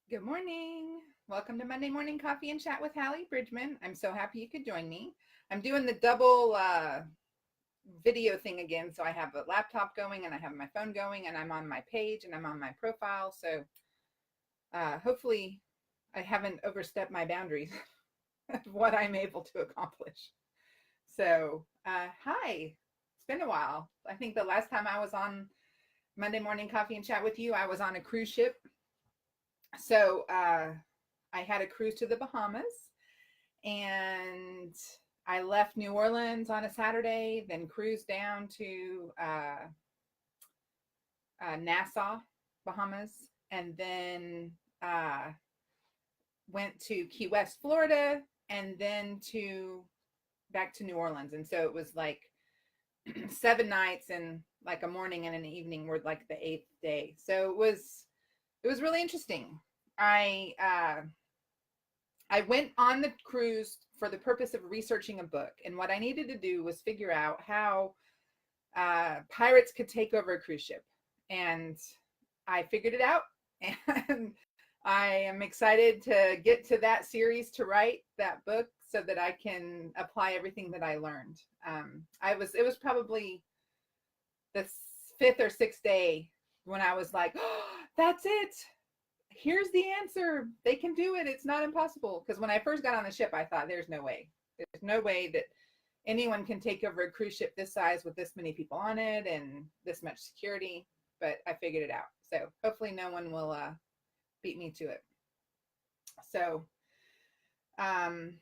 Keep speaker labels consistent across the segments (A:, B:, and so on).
A: Good morning. Welcome to Monday Morning Coffee and Chat with Hallee Bridgeman. I'm so happy you could join me. I'm doing the double video thing again. So I have a laptop going and I have my phone going and I'm on my page and I'm on my profile. So hopefully I haven't overstepped my boundaries of what I'm able to accomplish. So, hi. It's been a while. I think the last time I was on Monday Morning Coffee and Chat with you, I was on a cruise ship. So, I had a cruise to the Bahamas and I left New Orleans on a Saturday, then cruised down to Nassau, Bahamas, and then uh, went to Key West, Florida, and then to back to New Orleans. And so it was like 7 nights and like a morning and an evening were like the eighth day. So it was really interesting. I went on the cruise for the purpose of researching a book, and what I needed to do was figure out how pirates could take over a cruise ship, and I figured it out. And I am excited to get to that series to write that book so that I can apply everything that I learned. It was probably the fifth or sixth day when I was like, oh, that's it. Here's the answer. They can do it. It's not impossible. Because when I first got on the ship, I thought, there's no way. There's no way that anyone can take over a cruise ship this size with this many people on it and this much security. But I figured it out. So hopefully no one will beat me to it. So um,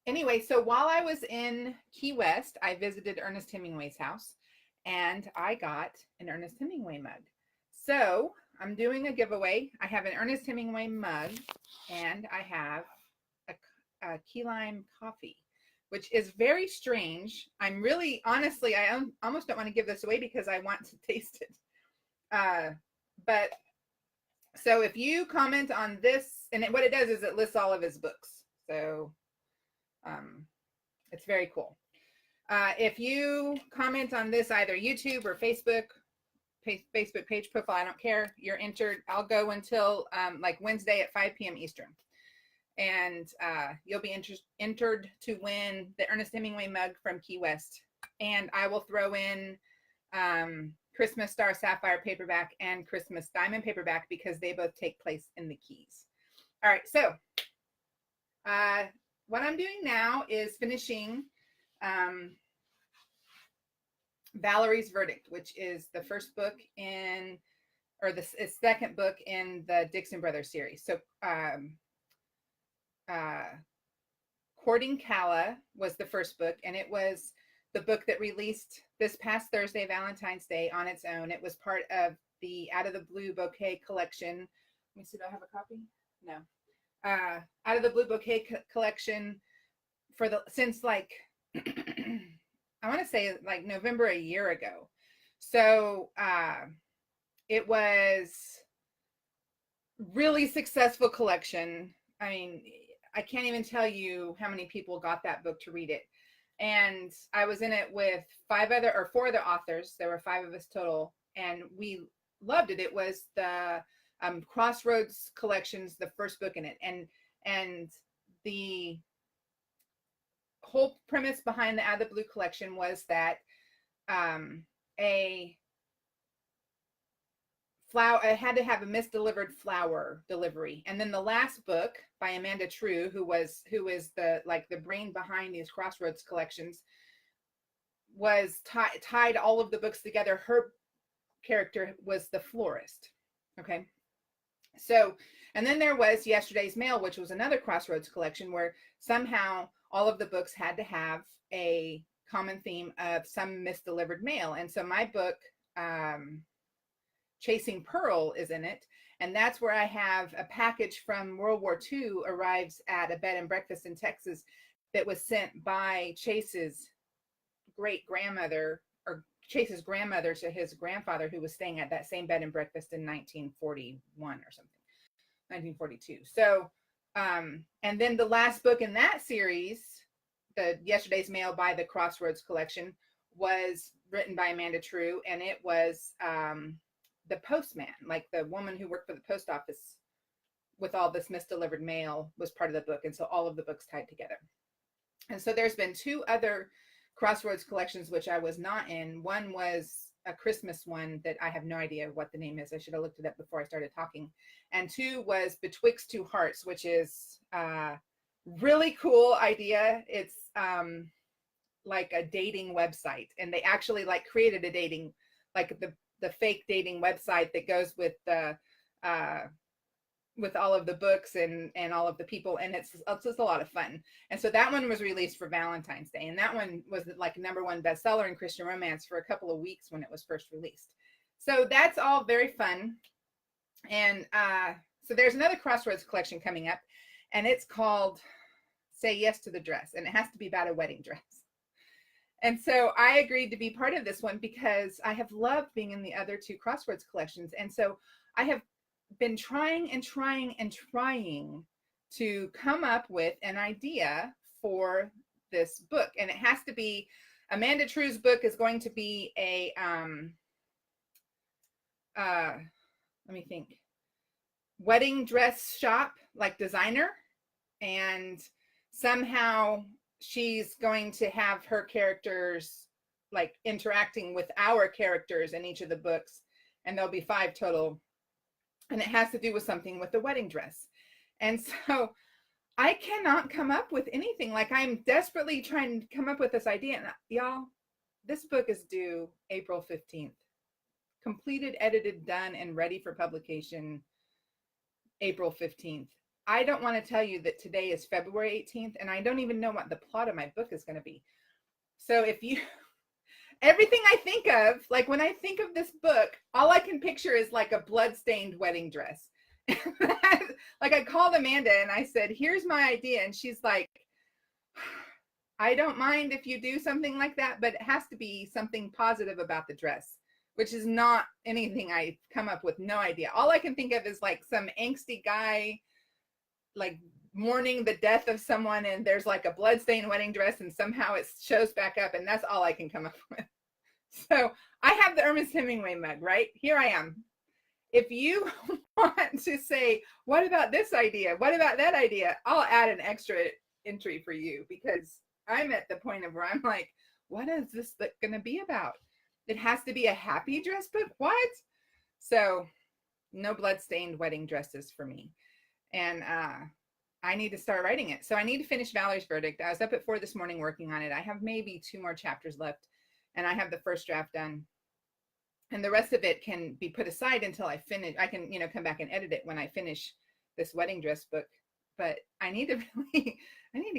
A: anyway, so while I was in Key West, I visited Ernest Hemingway's house and I got an Ernest Hemingway mug. So I'm doing a giveaway. I have an Ernest Hemingway mug and I have a key lime coffee, which is very strange. I'm really, honestly, I almost don't want to give this away because I want to taste it. But so if you comment on this, and what it does is it lists all of his books. So it's very cool. If you comment on this, either YouTube or Facebook page profile, I don't care, you're entered. I'll go until like Wednesday at 5 p.m. Eastern. And you'll be entered to win the Ernest Hemingway mug from Key West. And I will throw in Christmas Star Sapphire paperback and Christmas Diamond paperback because they both take place in the Keys. All right, so what I'm doing now is finishing Valerie's Verdict, which is the first book in, or the second book in the Dixon Brothers series. So Courting Calla was the first book, and it was the book that released this past Thursday, Valentine's Day, on its own. It was part of the Out of the Blue Bouquet collection. Let me see, do I have a copy? No. Out of the Blue Bouquet collection since like I want to say like November a year ago. So it was really successful collection. I mean, I can't even tell you how many people got that book to read it. And I was in it with four other authors. There were 5 of us total, and we loved it. It was the Crossroads collections, the first book in it, and the whole premise behind the Out of the Blue collection was that it had to have a misdelivered flower delivery. And then the last book by Amanda True, who is the brain behind these Crossroads collections, was tied all of the books together. Her character was the florist. Okay. So, and then there was Yesterday's Mail, which was another Crossroads collection where somehow all of the books had to have a common theme of some misdelivered mail. And so my book, Chasing Pearl, is in it. And that's where I have a package from World War II arrives at a bed and breakfast in Texas that was sent by Chase's great grandmother, or Chase's grandmother, to his grandfather, who was staying at that same bed and breakfast in 1941 or something, 1942. So, and then the last book in that series, the Yesterday's Mail by the Crossroads collection, was written by Amanda True, and it was the postman, like the woman who worked for the post office with all this misdelivered mail was part of the book. And so all of the books tied together. And so there's been 2 other Crossroads collections, which I was not in. One was a Christmas one that I have no idea what the name is. I should have looked it up before I started talking. And 2 was Betwixt Two Hearts, which is really cool idea. It's like a dating website, and they actually like created a dating, like the fake dating website that goes with the with all of the books and all of the people, and it's just a lot of fun. And so that one was released for Valentine's Day, and that one was like #1 bestseller in Christian romance for a couple of weeks when it was first released. So that's all very fun. And so there's another Crossroads collection coming up, and it's called Say Yes to the Dress, and it has to be about a wedding dress. And so I agreed to be part of this one because I have loved being in the other 2 Crossroads collections. And so I have been trying to come up with an idea for this book. And it has to be, Amanda True's book is going to be a, let me think, wedding dress shop, like designer. And somehow she's going to have her characters like interacting with our characters in each of the books. And there'll be 5 total. And it has to do with something with the wedding dress. And so I cannot come up with anything. Like, I'm desperately trying to come up with this idea. And y'all, this book is due April 15th. Completed, edited, done, and ready for publication April 15th. I don't want to tell you that today is February 18th, and I don't even know what the plot of my book is going to be. So if you, everything I think of, like when I think of this book, all I can picture is like a blood-stained wedding dress. Like, I called Amanda and I said, here's my idea. And she's like, I don't mind if you do something like that, but it has to be something positive about the dress, which is not anything I come up with. No idea. All I can think of is like some angsty guy, like mourning the death of someone, and there's like a bloodstained wedding dress, and somehow it shows back up, and that's all I can come up with. So I have the Ernest Hemingway mug, right? Here I am. If you want to say, what about this idea? What about that idea? I'll add an extra entry for you, because I'm at the point of where I'm like, what is this book going to be about? It has to be a happy dress book? What? So no bloodstained wedding dresses for me. And I need to start writing it. So I need to finish Valerie's Verdict. I was up at 4 this morning working on it. I have maybe 2 more chapters left, and I have the first draft done. And the rest of it can be put aside until I finish. I can, come back and edit it when I finish this wedding dress book. But I need to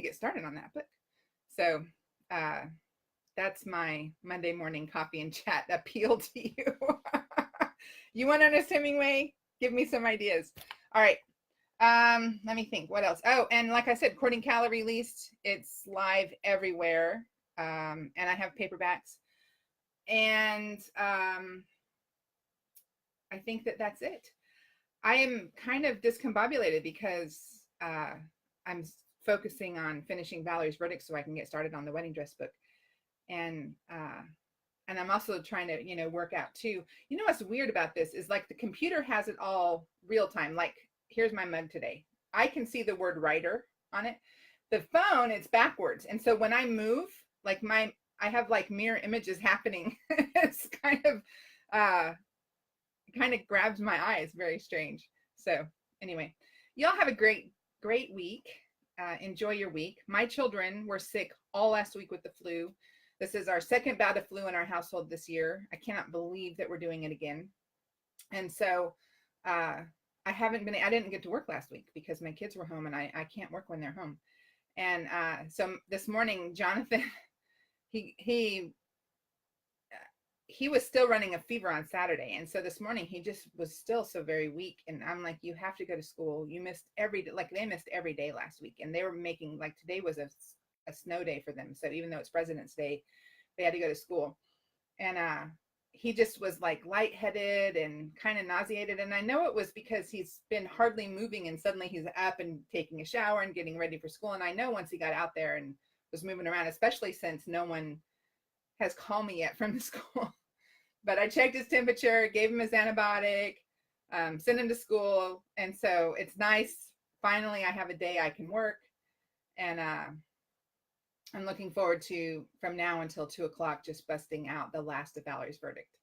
A: get started on that book. So that's my Monday morning coffee and chat appeal to you. You want Ernest Hemingway? Give me some ideas. All right. Let me think. What else? Oh, and like I said, Courting Calla released. It's live everywhere. And I have paperbacks. And I think that's it. I am kind of discombobulated because I'm focusing on finishing Valerie's Verdict so I can get started on the wedding dress book. And I'm also trying to, work out too. What's weird about this is, like, the computer has it all real time. Like, here's my mug today. I can see the word writer on it. The phone, it's backwards. And so when I move, like I have like mirror images happening. It's kind of grabs my eye. It's very strange. So anyway, y'all have a great week. Enjoy your week. My children were sick all last week with the flu. This is our second bout of flu in our household this year. I cannot believe that we're doing it again. And so I didn't get to work last week because my kids were home, and I can't work when they're home. And so this morning, Jonathan, he was still running a fever on Saturday. And so this morning he just was still so very weak. And I'm like, you have to go to school. You missed they missed every day last week. And they were making, like, today was a snow day for them. So even though it's President's Day, they had to go to school. And he just was like lightheaded and kind of nauseated. And I know it was because he's been hardly moving, and suddenly he's up and taking a shower and getting ready for school. And I know once he got out there and was moving around, especially since no one has called me yet from the school. But I checked his temperature, gave him his antibiotic, send him to school. And so it's nice. Finally, I have a day I can work. And I'm looking forward to, from now until 2 o'clock, just busting out the last of Valerie's Verdict.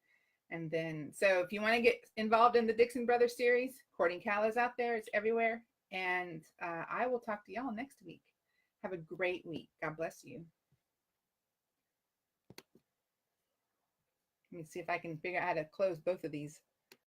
A: And then, so if you want to get involved in the Dixon Brothers series, Courting Cal is out there. It's everywhere. And I will talk to y'all next week. Have a great week. God bless you. Let me see if I can figure out how to close both of these.